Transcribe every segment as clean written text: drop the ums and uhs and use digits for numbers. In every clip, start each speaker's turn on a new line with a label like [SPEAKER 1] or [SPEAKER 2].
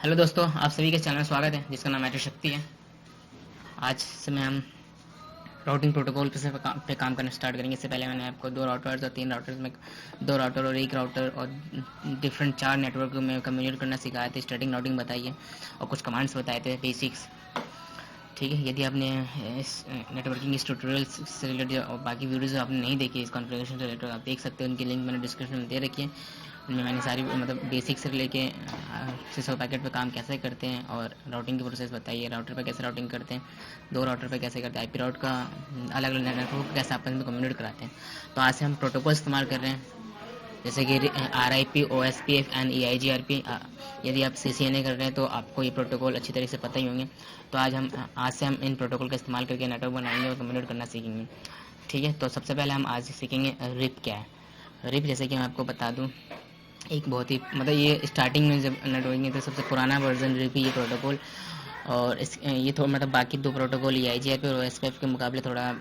[SPEAKER 1] Hello दोस्तों, आप सभी के चैनल में स्वागत है जिसका नाम मेट्रो शक्ति है। आज से मैं हम राउटिंग प्रोटोकॉल पे काम करना स्टार्ट करेंगे। इससे पहले मैंने आपको 2 राउटर्स और 3 राउटर्स में 2 राउटर और 1 राउटर और डिफरेंट 4 नेटवर्क में कम्युनिकेट करना सिखाया था। स्टार्टिंग राउटिंग बताई है और कुछ कमांड्स बताए थे, बेसिक्स। ठीक है, यदि आपने इस नेटवर्किंग इस ट्यूटोरियल से रिलेटेड और बाकी वीडियोज़ आपने नहीं देखी इस कॉन्फ़िगरेशन से रिलेटेड, आप देख सकते हो। उनकी लिंक मैंने डिस्क्रिप्शन में दे रखी है। उनमें मैंने सारी मतलब बेसिक से लेके सिसो पैकेट पे काम कैसे करते हैं और राउटिंग की प्रोसेस बताई है। राउटर पे कैसे राउटिंग करते हैं, 2 राउटर पे कैसे करते हैं, आईपी राउट का अलग अलग नेटवर्क कैसे आपस में कम्युनिकेट कराते हैं। तो आज से हम प्रोटोकॉल इस्तेमाल कर रहे हैं, जैसे कि RIP, OSPF एंड EIGRP। यदि आप CCNA कर रहे हैं तो आपको ये प्रोटोकॉल अच्छी तरह से पता ही होंगे। तो आज से हम इन प्रोटोकॉल का इस्तेमाल करके नेटवर्क बनाएंगे और कम्युनिकेट करना सीखेंगे। ठीक है, तो सबसे पहले हम आज सीखेंगे रिप क्या है। रिप जैसे कि मैं आपको बता दूं, एक बहुत ही मतलब ये स्टार्टिंग में जब नेटवर्किंग तो सबसे पुराना वर्जन रिप ये प्रोटोकॉल। और ये थोड़ा मतलब बाकी 2 प्रोटोकॉल EIGRP और OSPF के मुकाबले थोड़ा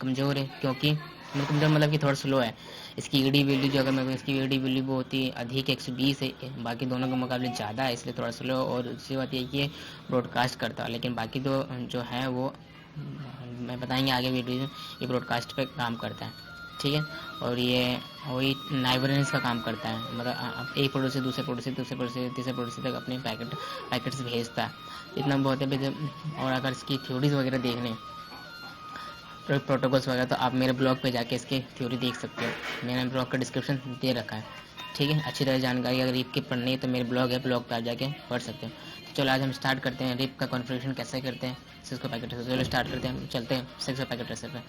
[SPEAKER 1] कमज़ोर है, क्योंकि कमज़ोर मतलब कि थोड़ा स्लो है। इसकी ईडी वैल्यू जो अगर मैं इसकी ईडी वैल्यू बहुत ही अधिक 120 है, बाकी दोनों के मुकाबले ज़्यादा है, इसलिए थोड़ा स्लो। और दूसरी बात ये कि ये ब्रॉडकास्ट करता है, लेकिन बाकी दो जो है वो मैं बताएंगे आगे वीडियो में, ये ब्रॉडकास्ट पे काम करता है। ठीक है, और ये वही नाइबरेंस का काम करता है, मतलब एक पड़ोसी से दूसरे पड़ोसी, दूसरे पड़ोसी से तीसरे पड़ोसी तक अपने पैकेट्स भेजता है। इतना बहुत है। और अगर इसकी थ्योरीज वगैरह देखने प्रोटोकॉल्स वगैरह, तो आप मेरे ब्लॉग पे जाके इसकी थ्योरी देख सकते हो। मैंने ब्लॉग का डिस्क्रिप्शन दे रखा है। ठीक है, अच्छी तरह जानकारी अगर रिप की पढ़नी है तो मेरे ब्लॉग है, ब्लॉग पर आप जाके पढ़ सकते हो। तो चलो आज हम स्टार्ट करते हैं रिप का कॉन्फ़िगरेशन कैसे करते हैं सिस्को पैकेट से। चलो स्टार्ट करते हैं, चलते हैं सिस्को पैकेट ट्रेसर पे।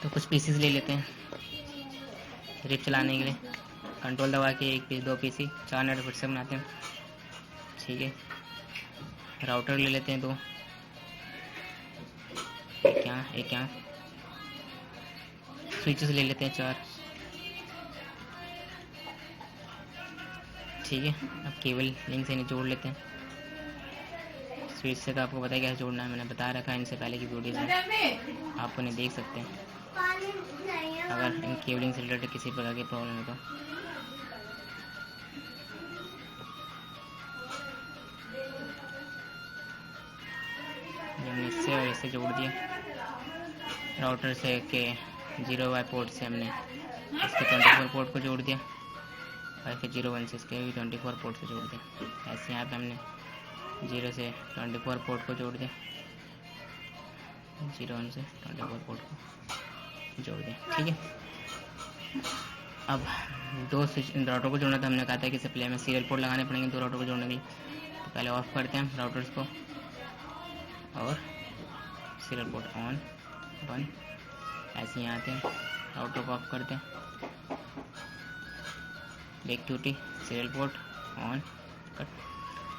[SPEAKER 1] तो कुछ पीसीज ले लेते हैं रिप चलाने के लिए। कंट्रोल दबा के 1 पीस 2 पीसी 4 नेटवर्क से बनाते हैं। ठीक है, राउटर ले लेते हैं 2, एक यहाँ स्विचेस ले लेते हैं 4। ठीक है, अब केबल लिंक से इन्हें जोड़ लेते हैं। स्विच से तो आपको पता है कैसे जोड़ना है, मैंने बता रखा है इनसे पहले की वीडियोज़ में, आप उन्हें देख सकते हैं अगर इन केबलिंग से रिलेटेड किसी प्रकार की प्रॉब्लम है तो। हमने इससे और इससे जोड़ दिया। राउटर से के 0Y पोर्ट से हमने इसके 24 पोर्ट को जोड़ दिया, और फिर 01 से इसके भी 24 पोर्ट से जोड़ दिया। ऐसे यहाँ पे हमने 0 से 24 पोर्ट को जोड़ दिया, 01 से 24 पोर्ट को जोड़ दिया। ठीक है, अब 2 स्विच राउटर को जोड़ना था। हमने कहा था कि सबसे हमें सीरियल पोर्ट लगाने पड़ेंगे 2 राउटर को जोड़ने के लिए। तो पहले ऑफ करते हैं राउटर्स को और सीरियल पोर्ट ऑन 1। ऐसे ही आते हैं, राउटर को ऑफ करते हैं, back duty serial port on cut.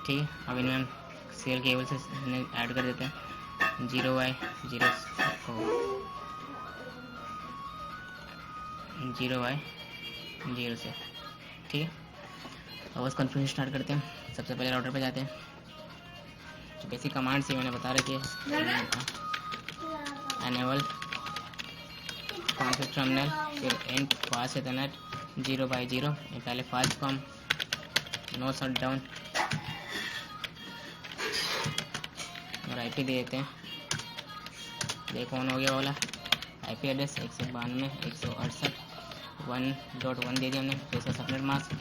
[SPEAKER 1] ठीक है, अब इनमें हम सीरियल केबल से ऐड कर देते हैं 0Y 0 से। ठीक है, अब बस कॉन्फ़िगरेशन स्टार्ट करते हैं। सबसे पहले राउटर पे जाते हैं, जो बेसिक कमांड से मैंने बता रखी है। एनेबल कॉन्सेप्ट टर्मिनल, फिर एंड फास्ट इथरनेट 0/0। पहले फास्ट को हम नो शट डाउन और IP दे देते हैं। देखो ऑन हो गया वाला IP एड्रेस 192.168.1.1 दे दिया हमने। तो इसका सबनेट मास्क,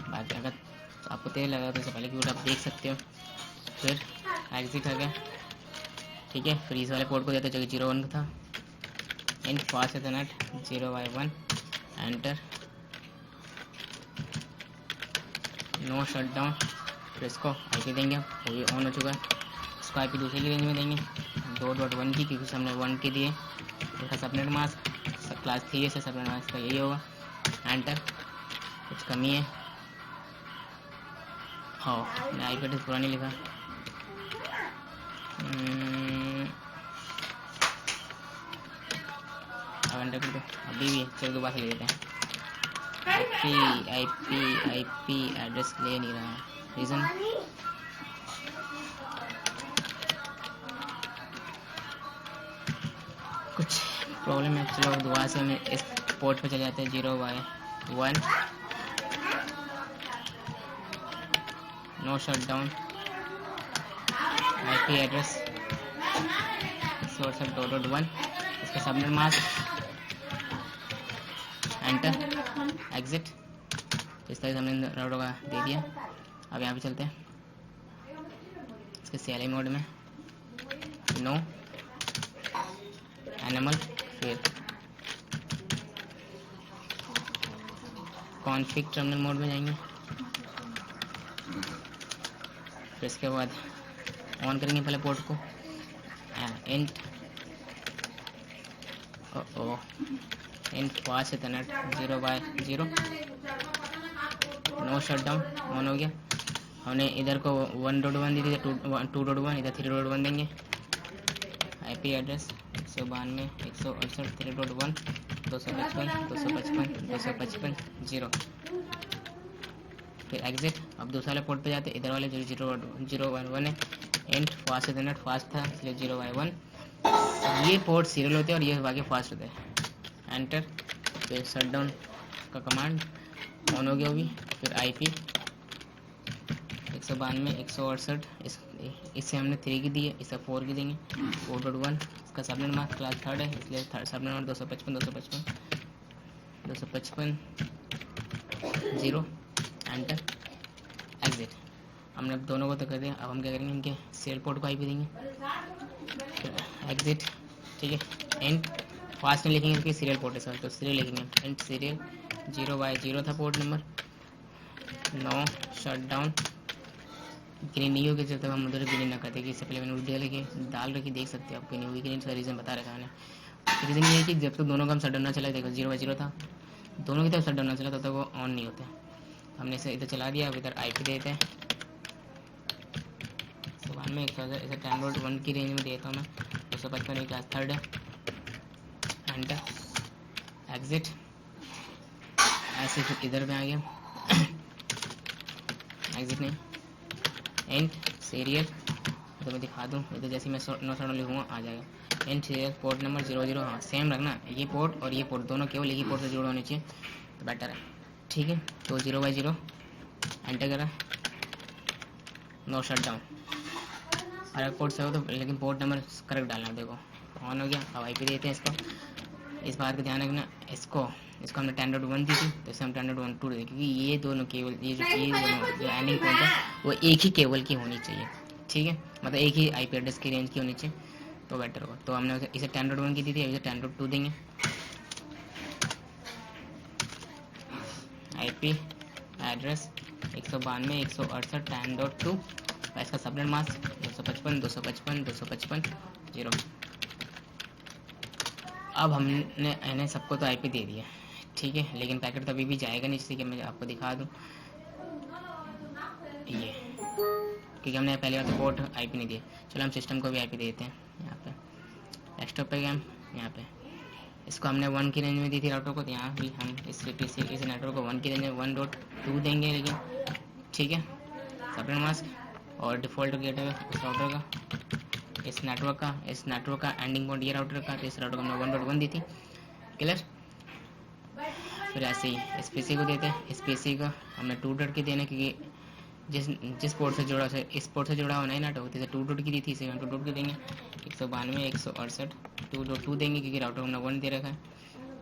[SPEAKER 1] बाकी अगर आपको तेज लगा तो इससे पहले की वीडियो आप देख सकते हो। फिर एग्जिट हो गया। ठीक है, फिर इस वाले पोर्ट को देते जो कि 01 का था। In fast ethernet 0/1 enter, no shut down. फिर इसको IP देंगे, वो भी ऑन हो चुका है। इसको IP दूसरे की रेंज में देंगे 2.1 की, क्योंकि हमने 1 के दिए। इसका सबनेट मास्क क्लास 3 से सबनेट मास्क का यही होगा। एंटर, कुछ कमी है। हाँ, मैंने IP एड्रेस पूरा नहीं लिखा। अब एंटर कर दो, अभी भी चलो दोबारा से ले लेते हैं। IP एड्रेस ले नहीं रहा, रीज़न कुछ प्रॉब्लम है। चलो दोबारा से हम इस पोर्ट पे चले जाते हैं 0/1। No shut down, IP address source 2.1, इसका सबनेट मास्क, एंटर, एग्जिट। इस तरह से हमने राउटर का दे दिया। अब यहाँ पे चलते हैं इसके CLI मोड में, नो एनिमल, फिर कॉन्फिग टर्मिनल मोड में जाएंगे, फिर इसके बाद ऑन करेंगे पहले पोर्ट को, int int fast Ethernet 0/0, no shut down, on हो गया। हमने इधर को 1.1 दी थी, 2.1, इधर 3.1 देंगे। IP एड्रेस 192 168 3.1 255 255 255 0, फिर एग्जिट। अब दूसरे वाले पोर्ट पे जाते, इधर वाले 0.1 है, इंट फास्ट इथरनेट, फास्ट था इसलिए 0/1। ये पोर्ट सीरियल होते हैं और ये बाकी फास्ट होते हैं। एंटर, फिर शट डाउन का कमांड ऑन हो गया भी। फिर IP 192 168, इससे हमने 3 की दी है, इससे 4 की देंगे, 4.1। इसका सबनेट मास्क क्लास 3 है इसलिए सबनेट मास्क 255 0, एंटर, एग्जिट। हमने अब दोनों को तो कर दिया। अब हम क्या करेंगे, इनके सीरियल पोर्ट को IP देंगे, एग्जिट, ठीक है। इंट फास्ट में लिखेंगे इसके सीरियल पोर्ट है सर, तो सीरियल लिखेंगे, इंट सीरियल 0/0 था port number, no shut down. Green नहीं होगी जब तक हम उधर ग्रीन ना करते कि इससे पहले मैंने वीडियो लेके डाल रखी, देख सकते हो आप, नहीं हुई ग्रीन, इसका रीज़न बता रखा मैंने। रीज़न ये है कि जब तक दोनों का हम शट डाउन ना चला, देखो 0/0 था, दोनों की तरफ शट डाउन ना चला तब तक वो ऑन नहीं होते। हमने इसे इधर चला दिया। अब इधर IP देते हैं 192 इसे 10.1 की रेंज में देता हूँ मैं, 255 क्लास 3 है, एंटर, एग्जिट। ऐसे फिर इधर में आ गया, एग्जिट नहीं, इंट सीरियल, तो मैं दिखा दूँ इधर, जैसे मैं 9 लिखूँगा आ जाएगा। इंट सीरियल पोर्ट नंबर 00, हाँ सेम रखना, ये पोर्ट और ये पोर्ट दोनों केवल एक ही पोर्ट से जुड़े होने चाहिए तो बेटर है, ठीक है। तो 0/0 एंटर करा, नो शट डाउन। अलग पोर्ट से हो तो लेकिन पोर्ट नंबर करेक्ट डालना, देखो ऑन हो गया। अब IP देते हैं इसको, इस बात का ध्यान रखना, इसको हमने 10.1 दी थी तो इसे हम 10.12 दे, क्योंकि ये दोनों केबल, ये दोनों जो एंडिंग पॉइंट है वो एक ही केबल की होनी चाहिए, ठीक है, मतलब एक ही IP एड्रेस की रेंज की होनी चाहिए तो बेटर होगा। तो हमने इसे 10.1 की दी थी, अभी 10.2 देंगे। IP एड्रेस 192 168 10.2, इसका सबनेट मास्क 255 255 255 0। अब हमने इन्हें सबको तो IP दे दिया, ठीक है, लेकिन पैकेट तो अभी भी जाएगा नहीं, इसलिए मैं आपको दिखा दूँ ये, क्योंकि हमने पहले बार पोर्ट IP नहीं दिया। चलो हम सिस्टम को भी IP देते हैं। यहाँ पे डेस्कटॉप पे गए हम, यहाँ पे इसको हमने 1 की रेंज में दी थी राउटर को, तो यहाँ भी हम इस नेटवर्क को 1 की रेंज में 1.2 देंगे, लेकिन ठीक है। सबनेट मास्क और डिफ़ॉल्ट गेट है उस राउटर का, इस नेटवर्क का एंडिंग पॉइंट ये राउटर का, तो इस राउटर को हमने 1.1 दी थी, क्लियर। फिर ऐसे ही इस PC को देते हैं, इस PC को हमने 2 की देना, क्योंकि जिस पोर्ट से जुड़ा है इस पोर्ट से जुड़ा होना है ना, तो इसे 2 की दी थी, इसे हम 2 की देंगे। 192 168 2.2 देंगे, क्योंकि राउटर हमने 1 दे रखा है।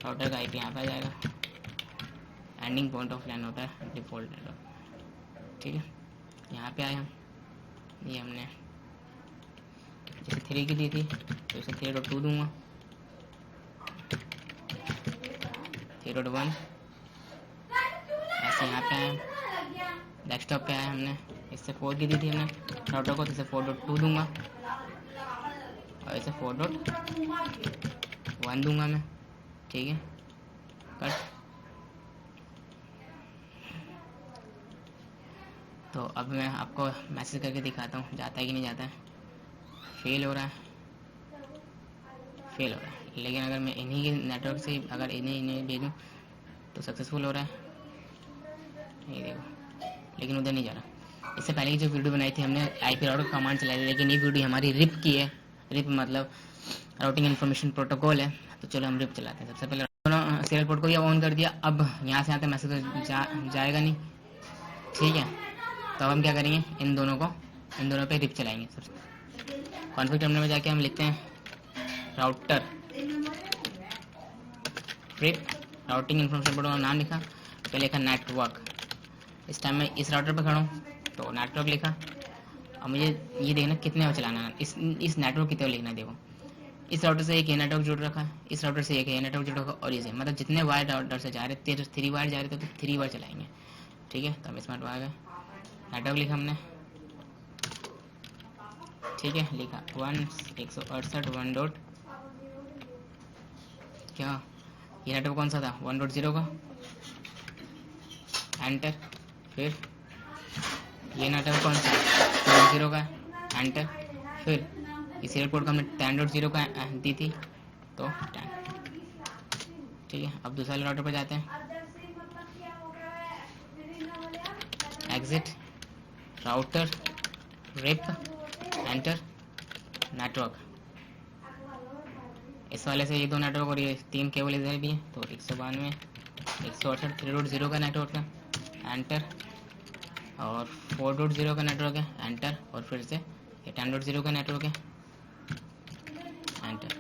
[SPEAKER 1] राउटर का IP यहाँ पे आ जाएगा, एंडिंग पॉइंट ऑफ लाइन होता है डिफ़ॉल्ट नेटवर्क, ठीक है। यहाँ पे आए हम, ये हमने जैसे 3 की दी थी तो इसे 3.2 दूंगा, 3.1। ऐसे यहाँ पे आए, डेस्कटॉप पे आए, हमने इससे 4 की दी थी हमने राउटर को, तो इसे 4.2 दूंगा और इसे 4.1 दूंगा मैं, ठीक है, कट। तो अब मैं आपको मैसेज करके दिखाता हूँ जाता है कि नहीं जाता है। फेल हो रहा है, लेकिन अगर मैं इन्हीं के नेटवर्क से अगर इन्हें भेजूँ तो सक्सेसफुल हो रहा है, ये देखो, लेकिन उधर नहीं जा रहा। इससे पहले की जो वीडियो बनाई थी हमने IP राउटर कमांड चलाई थी, लेकिन ये वीडियो हमारी रिप की है। रिप मतलब राउटिंग इन्फॉर्मेशन प्रोटोकॉल है, तो चलो हम रिप चलाते हैं। सबसे पहले दोनों सीरियल पोर्ट को भी ऑन कर दिया। अब यहाँ से आते मैसेज जाएगा नहीं, ठीक है। तो अब हम क्या करेंगे, इन दोनों पे रिप चलाएंगे। सबसे कॉन्फ़िग टर्मिनल में जाके हम लिखते हैं router RIP, routing information protocol नाम लिखा, फिर लिखा नेटवर्क। इस टाइम मैं इस राउटर पर खड़ा हूँ तो नेटवर्क लिखा। अब मुझे ये देखना कितने में चलाना है, इस नेटवर्क की तरह लिखना है। देखो इस राउटर से एक ये नेटवर्क जुड़ रखा है, इस राउटर से एक ये नेटवर्क जुड़ रखा है, और इसे मतलब जितने वायर राउटर से जा रहे थे, 3 वायर जा रहे थे तो 3 वायर चलाएंगे। ठीक है, तो हम स्मार्ट आ गए, नेटवर्क लिखा हमने। ठीक है, लिखा 168 1 डॉट क्या, ये नेटवर्क कौन सा था 1.0 का, एंटर। फिर ये नेटवर्क कौन सा 2.0 का, एंटर। फिर इस सीरियल पोर्ट को हमने 10.0 का दी थी तो 10। ठीक है, अब दूसरे राउटर पर जाते हैं, exit router RIP enter network. इस वाले से ये 2 नेटवर्क और ये 3 केबल इधर भी है, तो 192 168 3.0 का नेटवर्क है, एंटर। और 4.0 का नेटवर्क है, एंटर। और फिर से ये 10.0 का नेटवर्क है, एंटर।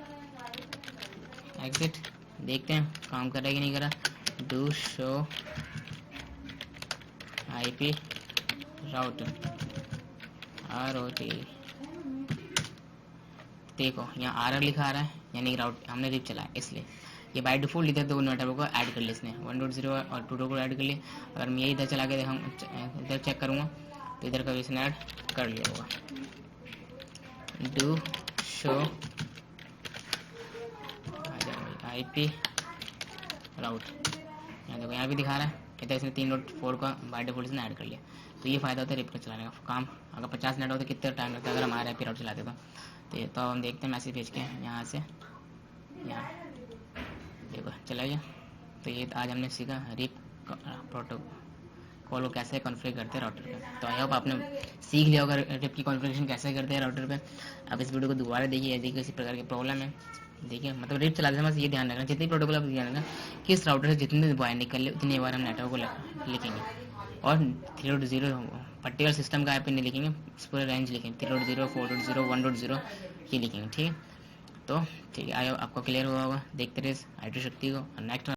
[SPEAKER 1] एग्जिट, देखते हैं काम कर रहा है कि नहीं कर रहा। Do show IP router ROT। देखो यहाँ RR लिखा आ रहा है, यानी राउट हमने रिप चलाया, इसलिए ये बाय डिफॉल्ट इधर 2 नेटवर्क को ऐड कर लिया इसने, 1.0 और 2 को ऐड कर लिया। अगर मैं ये इधर चला के हम इधर चेक करूँगा तो इधर का भी इसने ऐड कर लिया होगा। डू शो IP राउट, यहाँ देखो यहाँ भी दिखा रहा है, इधर इसने 3.4 का बाय डिफॉल्ट इसने ऐड कर लिया। तो ये फ़ायदा होता है रिप को चलाने का। काम अगर 50 नेट हो तो कितना टाइम लगता है अगर हम RIP राउट चलाते तो हम देखते हैं मैसेज भेज के यहाँ से यहाँ देखो चला गया। तो ये आज हमने सीखा रिप प्रोटोकॉल को कैसे कॉन्फ़िगर करते हैं राउटर पे। तो आई होप आपने सीख लिया होगा रिप की कॉन्फ़िगरेशन कैसे करते हैं राउटर पे। अब इस वीडियो को दोबारा देखिए, यदि किसी प्रकार की प्रॉब्लम है देखिए, मतलब रिप चलाते समय ये ध्यान रखना, जितनी प्रोटोकॉल आप ध्यान रखना कि इस राउटर से जितने वायर निकल उतनी बार हम नेटवर्क को लिखेंगे। और 3.0 पर्टिकुलर सिस्टम का IP नहीं लिखेंगे, पूरे रेंज लिखेंगे, 3.0 4.0 1.0 ये लिखेंगे। ठीक है, तो ठीक है, आयो आपको क्लियर हुआ होगा। देखते रहिए IT शक्ति को, और नेक्स्ट